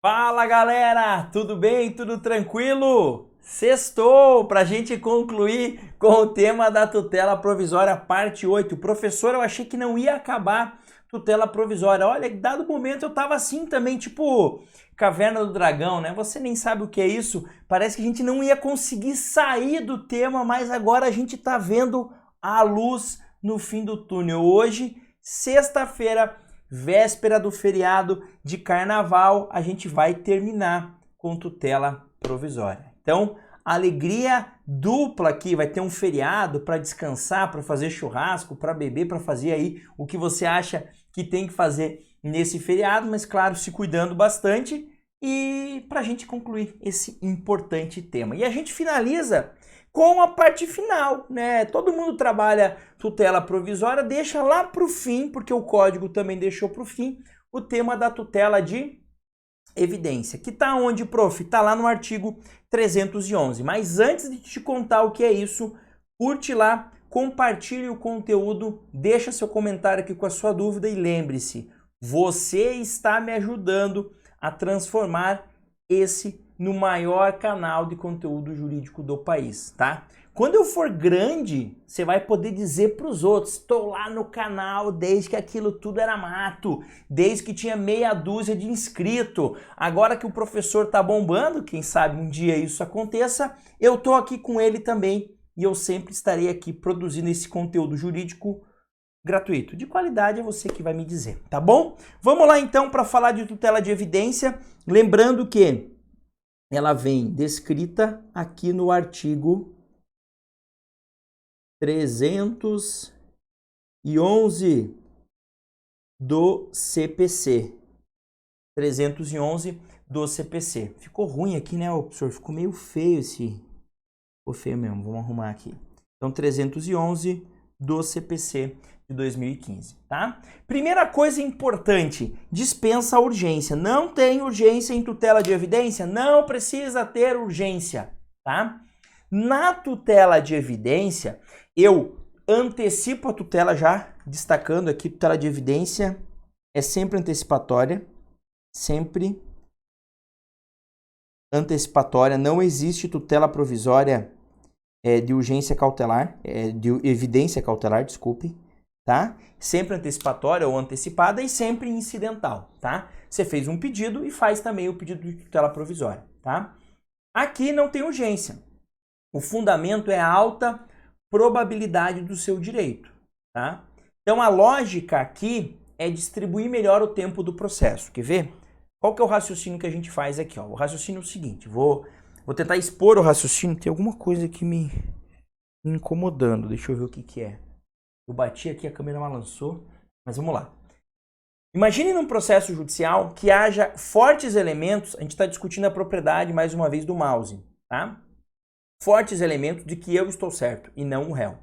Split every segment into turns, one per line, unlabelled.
Fala galera, tudo bem? Tudo tranquilo? Sextou para a gente concluir com o tema da tutela provisória, parte 8. Professor, eu achei que não ia acabar tutela provisória. Olha, dado momento eu tava assim também, tipo Caverna do Dragão, né? Você nem sabe o que é isso. Parece que a gente não ia conseguir sair do tema, mas agora a gente tá vendo a luz no fim do túnel. Hoje, sexta-feira, véspera do feriado de carnaval, a gente vai terminar com tutela provisória. Então, alegria dupla aqui, vai ter um feriado para descansar, para fazer churrasco, para beber, para fazer aí o que você acha que tem que fazer nesse feriado, mas claro, se cuidando bastante e para a gente concluir esse importante tema. E a gente finaliza com a parte final, né? Todo mundo trabalha tutela provisória, deixa lá para o fim, porque o código também deixou para o fim, o tema da tutela de evidência, que tá onde, prof? Tá lá no artigo 311. Mas antes de te contar o que é isso, curte lá, compartilhe o conteúdo, deixa seu comentário aqui com a sua dúvida e lembre-se, você está me ajudando a transformar esse no maior canal de conteúdo jurídico do país, tá? Quando eu for grande, você vai poder dizer para os outros, estou lá no canal desde que aquilo tudo era mato, desde que tinha meia dúzia de inscrito. Agora que o professor tá bombando, quem sabe um dia isso aconteça, eu tô aqui com ele também e eu sempre estarei aqui produzindo esse conteúdo jurídico gratuito. De qualidade é você que vai me dizer, tá bom? Vamos lá então para falar de tutela de evidência, lembrando que ela vem descrita aqui no artigo 311 do CPC. 311 do CPC. Ficou ruim aqui, né, professor? Ficou meio feio esse... Ficou feio mesmo, vamos arrumar aqui. Então, 311 do CPC de 2015, tá? Primeira coisa importante, dispensa a urgência. Não tem urgência em tutela de evidência? Não precisa ter urgência, tá? Na tutela de evidência, eu antecipo a tutela já, destacando aqui, tutela de evidência é sempre antecipatória, sempre antecipatória, não existe tutela provisória de urgência cautelar, de evidência cautelar, desculpe, tá? Sempre antecipatória ou antecipada e sempre incidental, tá? Você fez um pedido e faz também o pedido de tutela provisória, tá? Aqui não tem urgência. O fundamento é a alta probabilidade do seu direito, tá? Então a lógica aqui é distribuir melhor o tempo do processo. Quer ver? Qual que é o raciocínio que a gente faz aqui? Ó? O raciocínio é o seguinte, vou tentar expor o raciocínio, tem alguma coisa aqui me incomodando, deixa eu ver o que que é. Eu bati aqui, a câmera balançou, mas vamos lá. Imagine num processo judicial que haja fortes elementos, a gente está discutindo a propriedade, mais uma vez, do mouse, tá? Fortes elementos de que eu estou certo e não o réu.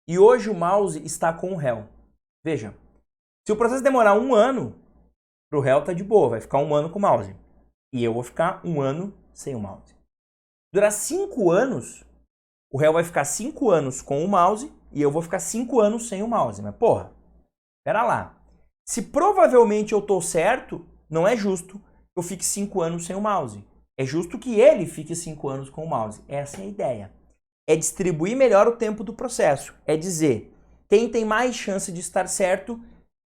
E hoje o mouse está com o réu. Veja, se o processo demorar 1 ano, para o réu tá de boa, vai ficar 1 ano com o mouse. E eu vou ficar 1 ano sem o mouse. Durar 5 anos, o réu vai ficar 5 anos com o mouse e eu vou ficar 5 anos sem o mouse. Mas porra, pera lá. Se provavelmente eu estou certo, não é justo que eu fique 5 anos sem o mouse. É justo que ele fique 5 anos com o mouse. Essa é a ideia. É distribuir melhor o tempo do processo. É dizer, quem tem mais chance de estar certo,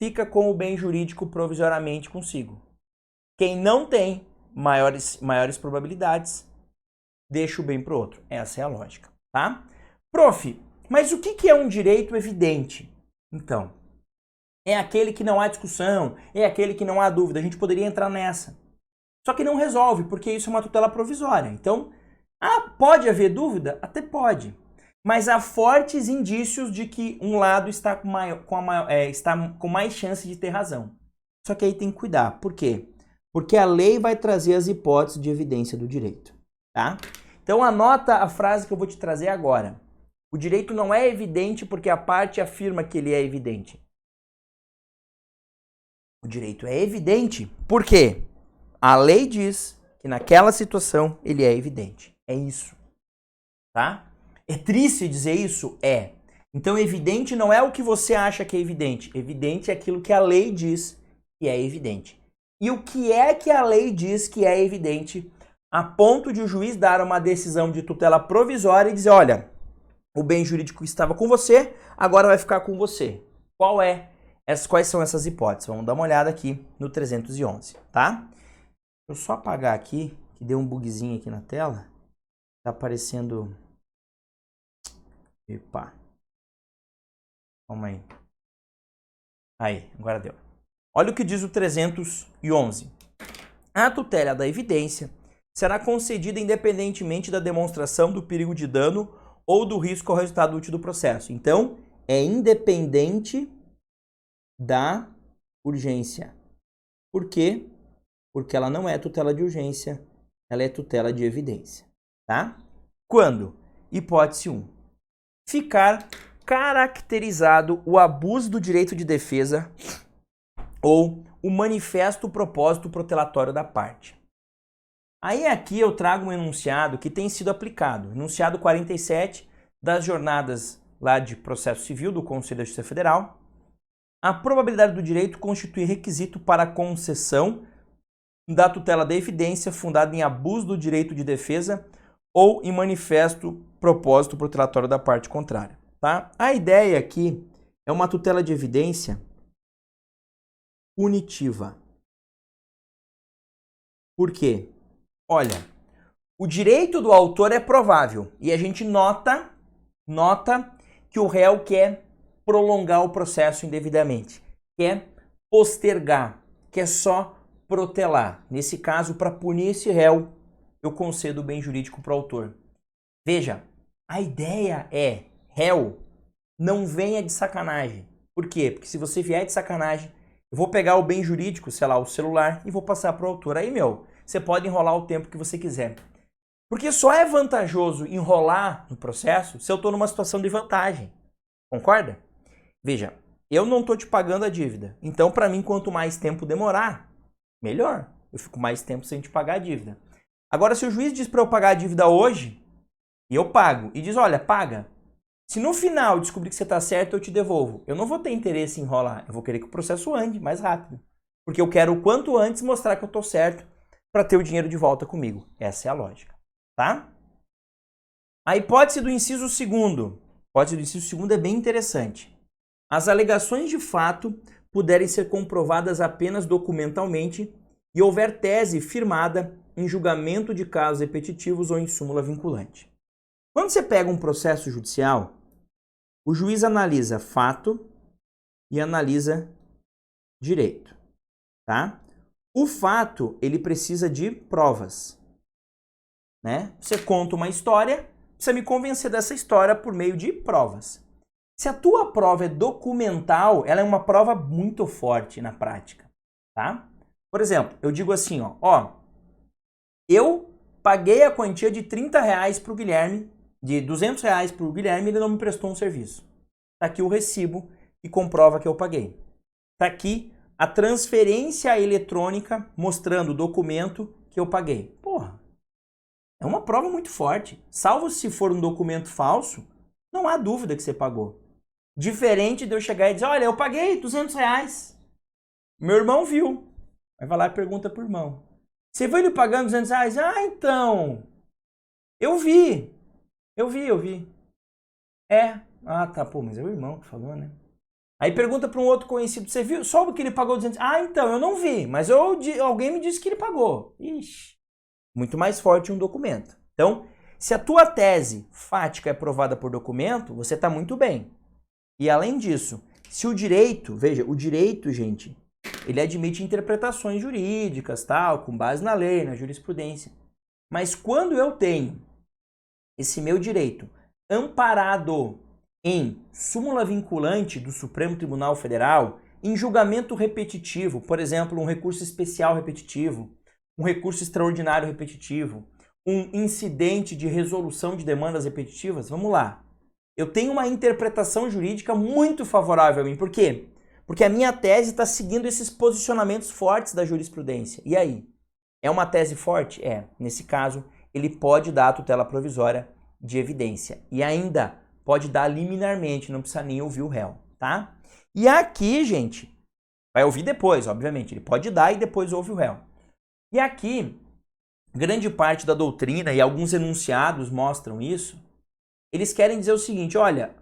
fica com o bem jurídico provisoriamente consigo. Quem não tem maiores probabilidades, deixa o bem para o outro. Essa é a lógica, tá? Prof, mas o que é um direito evidente? Então, é aquele que não há discussão, é aquele que não há dúvida. A gente poderia entrar nessa. Só que não resolve, porque isso é uma tutela provisória. Então, pode haver dúvida? Até pode. Mas há fortes indícios de que um lado está com mais chance de ter razão. Só que aí tem que cuidar. Por quê? Porque a lei vai trazer as hipóteses de evidência do direito. Tá? Então anota a frase que eu vou te trazer agora. O direito não é evidente porque a parte afirma que ele é evidente. O direito é evidente por quê? A lei diz que naquela situação ele é evidente. É isso. Tá? É triste dizer isso? É. Então evidente não é o que você acha que é evidente. Evidente é aquilo que a lei diz que é evidente. E o que é que a lei diz que é evidente a ponto de o juiz dar uma decisão de tutela provisória e dizer, olha, o bem jurídico estava com você, agora vai ficar com você. Quais são essas hipóteses? Vamos dar uma olhada aqui no 311, tá? Deixa eu só apagar aqui, que deu um bugzinho aqui na tela. Tá aparecendo... Epa. Calma aí. Aí, agora deu. Olha o que diz o 311. A tutela da evidência será concedida independentemente da demonstração do perigo de dano ou do risco ao resultado útil do processo. Então, é independente da urgência. Por quê? Porque ela não é tutela de urgência, ela é tutela de evidência, tá? Quando? Hipótese 1. Ficar caracterizado o abuso do direito de defesa ou o manifesto propósito protelatório da parte. Aí aqui eu trago um enunciado que tem sido aplicado, enunciado 47 das jornadas lá de processo civil do Conselho da Justiça Federal. A probabilidade do direito constitui requisito para a concessão da tutela da evidência fundada em abuso do direito de defesa ou em manifesto propósito protelatório da parte contrária. Tá? A ideia aqui é uma tutela de evidência punitiva. Por quê? Olha, o direito do autor é provável e a gente nota que o réu quer prolongar o processo indevidamente, quer postergar, quer só protelar. Nesse caso, para punir esse réu, eu concedo o bem jurídico para o autor. Veja, a ideia é, réu, não venha de sacanagem. Por quê? Porque se você vier de sacanagem, eu vou pegar o bem jurídico, sei lá, o celular, e vou passar para o autor. Aí, você pode enrolar o tempo que você quiser. Porque só é vantajoso enrolar no processo se eu estou numa situação de vantagem. Concorda? Veja, eu não estou te pagando a dívida. Então, para mim, quanto mais tempo demorar, melhor. Eu fico mais tempo sem te pagar a dívida. Agora, se o juiz diz para eu pagar a dívida hoje, e eu pago, e diz, olha, paga. Se no final descobrir que você está certo, eu te devolvo. Eu não vou ter interesse em enrolar. Eu vou querer que o processo ande mais rápido. Porque eu quero o quanto antes mostrar que eu estou certo para ter o dinheiro de volta comigo. Essa é a lógica. Tá? A hipótese do inciso segundo. A hipótese do inciso segundo é bem interessante. As alegações de fato puderem ser comprovadas apenas documentalmente e houver tese firmada em julgamento de casos repetitivos ou em súmula vinculante. Quando você pega um processo judicial, o juiz analisa fato e analisa direito, tá? O fato, ele precisa de provas, né? Você conta uma história, precisa me convencer dessa história por meio de provas. Se a tua prova é documental, ela é uma prova muito forte na prática, tá? Por exemplo, eu digo assim, ó, eu paguei a quantia de R$30 para o Guilherme, de R$200 para o Guilherme, ele não me prestou um serviço. Tá aqui o recibo que comprova que eu paguei. Tá aqui a transferência eletrônica mostrando o documento que eu paguei. Porra, é uma prova muito forte. Salvo se for um documento falso, não há dúvida que você pagou. Diferente de eu chegar e dizer, olha, eu paguei R$200. Meu irmão viu. Aí vai lá e pergunta pro irmão. Você viu ele pagando R$200? Ah, então. Eu vi. É. Ah, tá, pô, mas é o irmão que falou, né? Aí pergunta para um outro conhecido, você viu? Soube que ele pagou 200? Ah, então, eu não vi, mas alguém me disse que ele pagou. Ixi, muito mais forte um documento. Então, se a tua tese fática é provada por documento, você está muito bem. E além disso, se o direito, veja, o direito, gente, ele admite interpretações jurídicas, tal, com base na lei, na jurisprudência. Mas quando eu tenho esse meu direito amparado em súmula vinculante do Supremo Tribunal Federal, em julgamento repetitivo, por exemplo, um recurso especial repetitivo, um recurso extraordinário repetitivo, um incidente de resolução de demandas repetitivas, vamos lá. Eu tenho uma interpretação jurídica muito favorável a mim. Por quê? Porque a minha tese está seguindo esses posicionamentos fortes da jurisprudência. E aí? É uma tese forte? É. Nesse caso, ele pode dar a tutela provisória de evidência. E ainda pode dar liminarmente, não precisa nem ouvir o réu, tá? E aqui, gente, Vai ouvir depois, obviamente. Ele pode dar e depois ouve o réu. E aqui, grande parte da doutrina e alguns enunciados mostram isso. Eles querem dizer o seguinte, olha,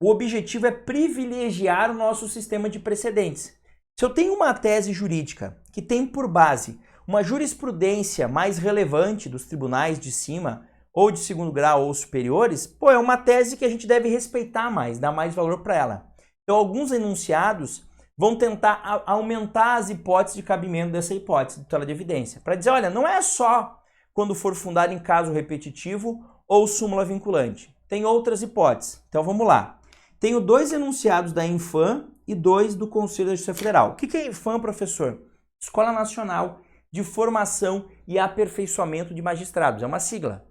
o objetivo é privilegiar o nosso sistema de precedentes. Se eu tenho uma tese jurídica que tem por base uma jurisprudência mais relevante dos tribunais de cima, ou de segundo grau ou superiores, pô, é uma tese que a gente deve respeitar mais, dar mais valor para ela. Então, alguns enunciados vão tentar aumentar as hipóteses de cabimento dessa hipótese de tutela de evidência. Para dizer, olha, não é só quando for fundado em caso repetitivo ou súmula vinculante. Tem outras hipóteses. Então, vamos lá. Tenho 2 enunciados da Infam e 2 do Conselho da Justiça Federal. O que é Infam, professor? Escola Nacional de Formação e Aperfeiçoamento de Magistrados. É uma sigla.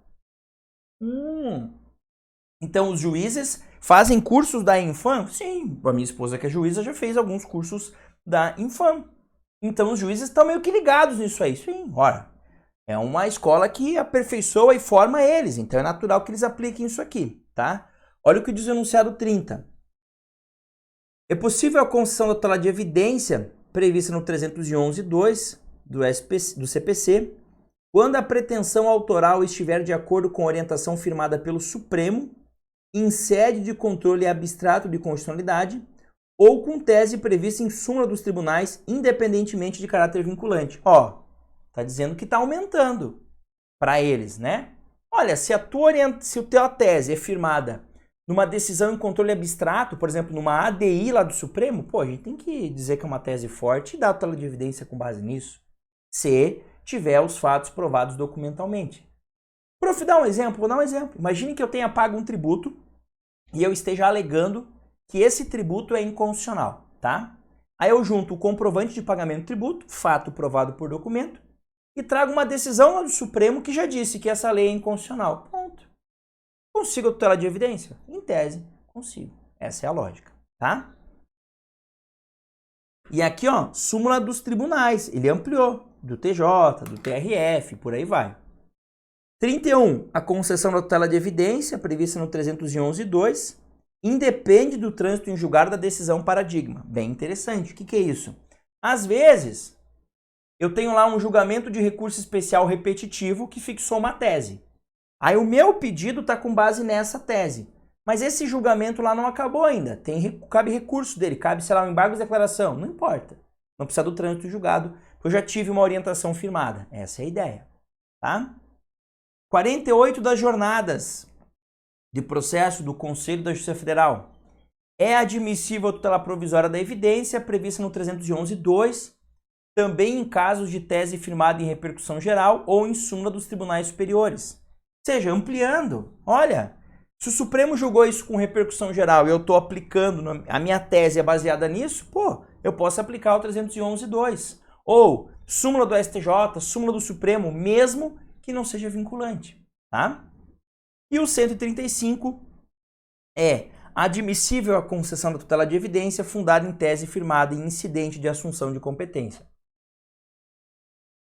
Então, os juízes fazem cursos da Infam? Sim, a minha esposa que é juíza já fez alguns cursos da Infam. Então, os juízes estão meio que ligados nisso aí. Sim, ora, é uma escola que aperfeiçoa e forma eles. Então, é natural que eles apliquem isso aqui, tá? Olha o que diz o enunciado 30. É possível a concessão da tutela de evidência prevista no 311.2 do CPC, quando a pretensão autoral estiver de acordo com a orientação firmada pelo Supremo, em sede de controle abstrato de constitucionalidade, ou com tese prevista em súmula dos tribunais, independentemente de caráter vinculante. Ó, tá dizendo que tá aumentando para eles, né? Olha, se a tua tese é firmada numa decisão em controle abstrato, por exemplo, numa ADI lá do Supremo, pô, a gente tem que dizer que é uma tese forte e dar a tutela de evidência com base nisso. Se tiver os fatos provados documentalmente. Prof, dá um exemplo? Vou dar um exemplo. Imagine que eu tenha pago um tributo e eu esteja alegando que esse tributo é inconstitucional, tá? Aí eu junto o comprovante de pagamento do tributo, fato provado por documento, e trago uma decisão lá do Supremo que já disse que essa lei é inconstitucional. Ponto. Consigo a tutela de evidência? Em tese, consigo. Essa é a lógica, tá? E aqui, ó, súmula dos tribunais. Ele ampliou. Do TJ, do TRF, por aí vai. 31. A concessão da tutela de evidência, prevista no 311.2, independe do trânsito em julgado da decisão paradigma. Bem interessante. O que é isso? Às vezes, eu tenho lá um julgamento de recurso especial repetitivo que fixou uma tese. Aí o meu pedido está com base nessa tese. Mas esse julgamento lá não acabou ainda. Cabe recurso dele, cabe, sei lá, um embargo de declaração. Não importa. Não precisa do trânsito julgado. Eu já tive uma orientação firmada. Essa é a ideia. Tá? 48 das jornadas de processo do Conselho da Justiça Federal. É admissível a tutela provisória da evidência prevista no 311.2, também em casos de tese firmada em repercussão geral ou em súmula dos tribunais superiores. Ou seja, ampliando. Olha, se o Supremo julgou isso com repercussão geral e eu estou aplicando, a minha tese é baseada nisso, pô, eu posso aplicar o 311.2. Ou súmula do STJ, súmula do Supremo, mesmo que não seja vinculante, tá? E o 135 é admissível a concessão da tutela de evidência fundada em tese firmada em incidente de assunção de competência.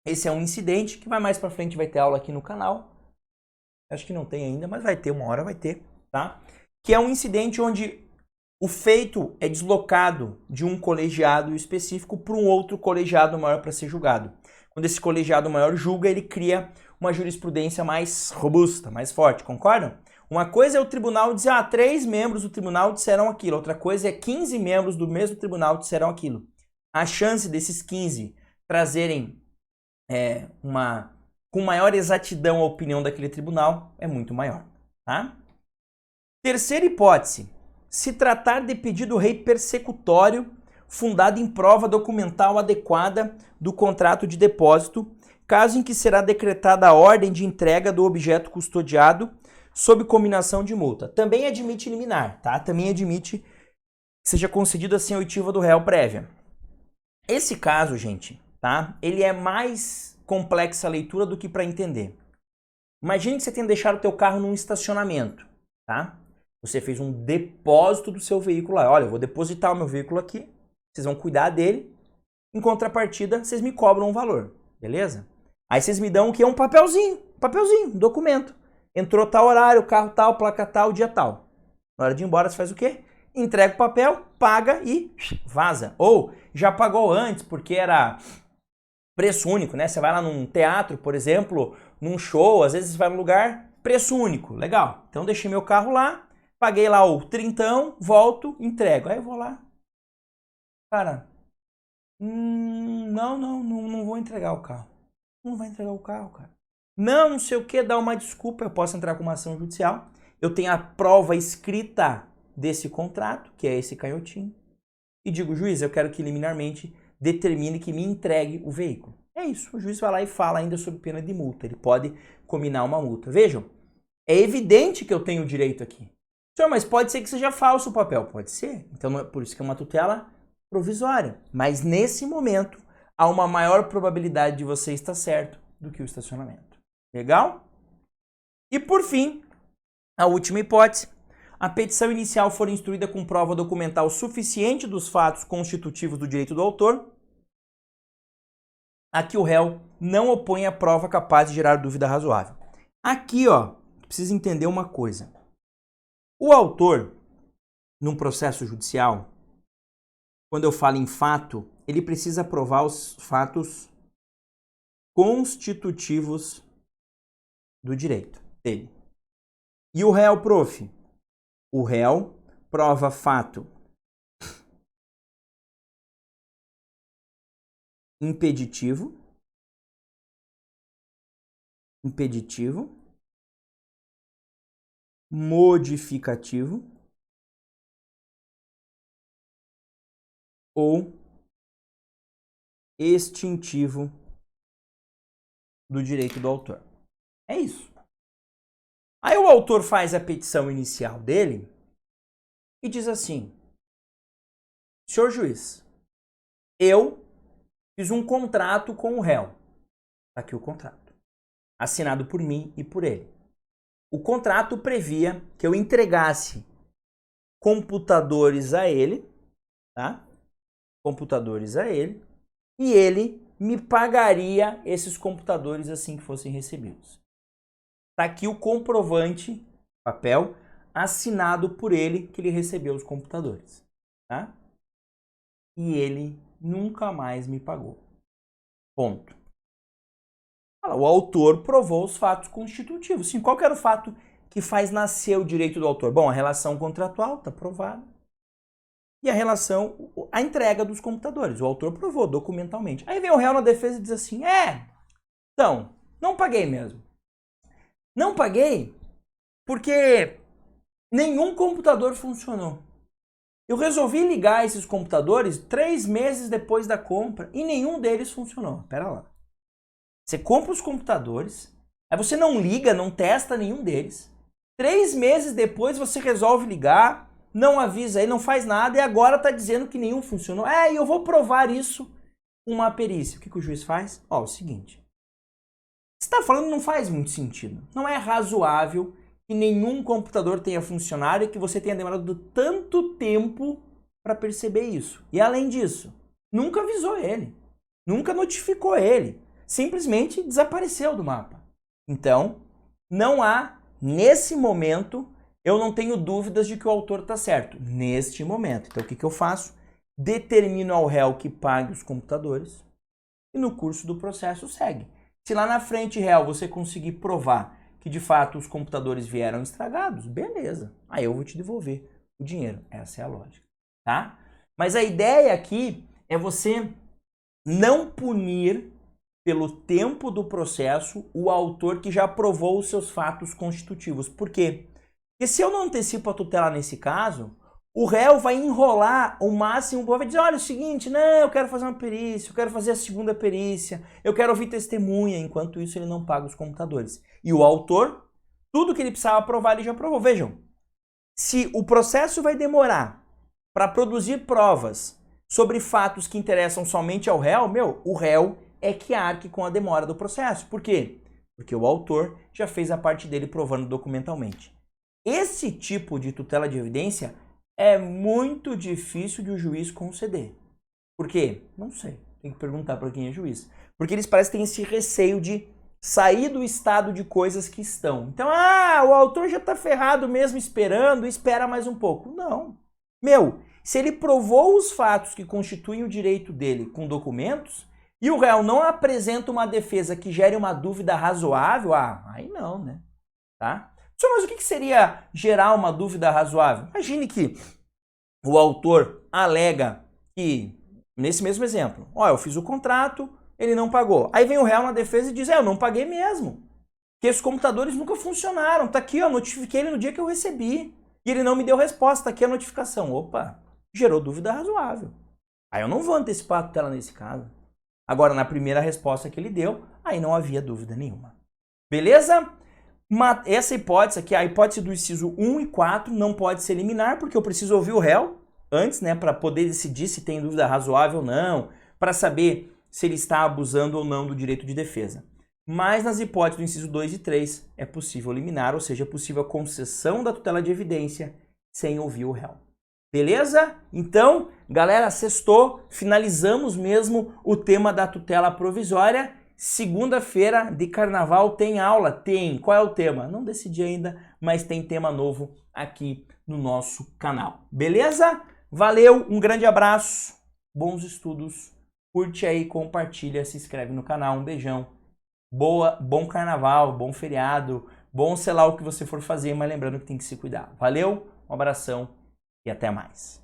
Esse é um incidente que mais para frente vai ter aula aqui no canal. Acho que não tem ainda, mas vai ter, uma hora vai ter, tá? Que é um incidente onde o feito é deslocado de um colegiado específico para um outro colegiado maior para ser julgado. Quando esse colegiado maior julga, ele cria uma jurisprudência mais robusta, mais forte, concordam? Uma coisa é o tribunal dizer, 3 membros do tribunal disseram aquilo. Outra coisa é 15 membros do mesmo tribunal disseram aquilo. A chance desses 15 trazerem com maior exatidão a opinião daquele tribunal é muito maior, tá? Terceira hipótese. Se tratar de pedido rei persecutório fundado em prova documental adequada do contrato de depósito, caso em que será decretada a ordem de entrega do objeto custodiado sob combinação de multa. Também admite liminar, tá? Também admite que seja concedida sem oitiva do réu prévia. Esse caso, gente, tá? Ele é mais complexa a leitura do que para entender. Imagine que você tenha deixado o teu carro num estacionamento, tá? Você fez um depósito do seu veículo lá. Olha, eu vou depositar o meu veículo aqui, vocês vão cuidar dele, em contrapartida, vocês me cobram um valor, beleza? Aí vocês me dão o que? Um papelzinho, um documento. Entrou tal horário, carro tal, placa tal, dia tal. Na hora de ir embora, você faz o quê? entrega o papel, paga e vaza. Ou já pagou antes porque era preço único, né? Você vai lá num teatro, por exemplo, num show, às vezes você vai num lugar, preço único, legal. Então deixei meu carro lá, paguei lá o trintão, volto, entrego. Aí eu vou lá, cara, não vou entregar o carro. Não vai entregar o carro, cara. Não sei o que, dá uma desculpa, eu posso entrar com uma ação judicial. Eu tenho a prova escrita desse contrato, que é esse canhotinho, e digo, juiz, eu quero que liminarmente determine que me entregue o veículo. É isso, o juiz vai lá e fala ainda sob pena de multa, ele pode combinar uma multa. Vejam, é evidente que eu tenho o direito aqui. Senhor, mas pode ser que seja falso o papel, pode ser. Então, por isso que é uma tutela provisória. Mas nesse momento, há uma maior probabilidade de você estar certo do que o estacionamento. Legal? E por fim, a última hipótese. A petição inicial for instruída com prova documental suficiente dos fatos constitutivos do direito do autor, a que o réu não opõe a prova capaz de gerar dúvida razoável. Aqui, ó, precisa entender uma coisa. O autor, num processo judicial, quando eu falo em fato, ele precisa provar os fatos constitutivos do direito dele. E o réu, prof? O réu prova fato impeditivo, modificativo ou extintivo do direito do autor. É isso. Aí o autor faz a petição inicial dele e diz assim: senhor juiz, eu fiz um contrato com o réu. Tá aqui o contrato. Assinado por mim e por ele. O contrato previa que eu entregasse computadores a ele, tá? Computadores a ele, e ele me pagaria esses computadores assim que fossem recebidos. Tá aqui o comprovante, papel, assinado por ele que ele recebeu os computadores, tá? E ele nunca mais me pagou. Ponto. O autor provou os fatos constitutivos. Sim, qual que era o fato que faz nascer o direito do autor? Bom, a relação contratual está provada. E a entrega dos computadores. O autor provou documentalmente. Aí vem o réu na defesa e diz assim, então, não paguei mesmo. Não paguei porque nenhum computador funcionou. Eu resolvi ligar esses computadores 3 meses depois da compra e nenhum deles funcionou. Pera lá. Você compra os computadores, aí você não liga, não testa nenhum deles. 3 meses depois você resolve ligar, não avisa aí, não faz nada e agora está dizendo que nenhum funcionou. E eu vou provar isso com uma perícia. O que o juiz faz? O seguinte. Você está falando não faz muito sentido. Não é razoável que nenhum computador tenha funcionado e que você tenha demorado tanto tempo para perceber isso. E além disso, nunca avisou ele, nunca notificou ele. Simplesmente desapareceu do mapa. Então, não há, nesse momento, eu não tenho dúvidas de que o autor está certo. Neste momento. Então, o que eu faço? Determino ao réu que pague os computadores e no curso do processo segue. Se lá na frente, réu, você conseguir provar que de fato os computadores vieram estragados, beleza. Aí eu vou te devolver o dinheiro. Essa é a lógica, tá? Mas a ideia aqui é você não punir pelo tempo do processo o autor que já provou os seus fatos constitutivos. Por quê? Porque se eu não antecipo a tutela nesse caso, o réu vai enrolar o máximo, vai dizer, olha, é o seguinte, não, eu quero fazer uma perícia, eu quero fazer a segunda perícia, eu quero ouvir testemunha, enquanto isso ele não paga os computadores. E o autor, tudo que ele precisava provar, ele já provou. Vejam, se o processo vai demorar para produzir provas sobre fatos que interessam somente ao réu, o réu é que arque com a demora do processo. Por quê? Porque o autor já fez a parte dele provando documentalmente. Esse tipo de tutela de evidência é muito difícil de o juiz conceder. Por quê? Não sei. Tem que perguntar para quem é juiz. Porque eles parecem ter esse receio de sair do estado de coisas que estão. Então, o autor já está ferrado mesmo esperando, espera mais um pouco. Não. Meu, se ele provou os fatos que constituem o direito dele com documentos e o réu não apresenta uma defesa que gere uma dúvida razoável, aí não, né? Tá? Mas o que seria gerar uma dúvida razoável? Imagine que o autor alega que, nesse mesmo exemplo, eu fiz o contrato, ele não pagou. Aí vem o réu na defesa e diz, eu não paguei mesmo. Que esses computadores nunca funcionaram. Tá aqui, notifiquei ele no dia que eu recebi. E ele não me deu resposta, tá aqui a notificação. Opa, gerou dúvida razoável. Aí eu não vou antecipar a tutela nesse caso. Agora, na primeira resposta que ele deu, aí não havia dúvida nenhuma. Beleza? Essa hipótese aqui, a hipótese do inciso 1 e 4 não pode ser liminar, porque eu preciso ouvir o réu antes, né, para poder decidir se tem dúvida razoável ou não, para saber se ele está abusando ou não do direito de defesa. Mas nas hipóteses do inciso 2 e 3 é possível liminar, ou seja, é possível a concessão da tutela de evidência sem ouvir o réu. Beleza? Então, galera, sextou, finalizamos mesmo o tema da tutela provisória. Segunda-feira de carnaval tem aula? Tem. Qual é o tema? Não decidi ainda, mas tem tema novo aqui no nosso canal. Beleza? Valeu, um grande abraço, bons estudos, curte aí, compartilha, se inscreve no canal, um beijão. Bom carnaval, bom feriado, bom sei lá o que você for fazer, mas lembrando que tem que se cuidar. Valeu, um abração e até mais.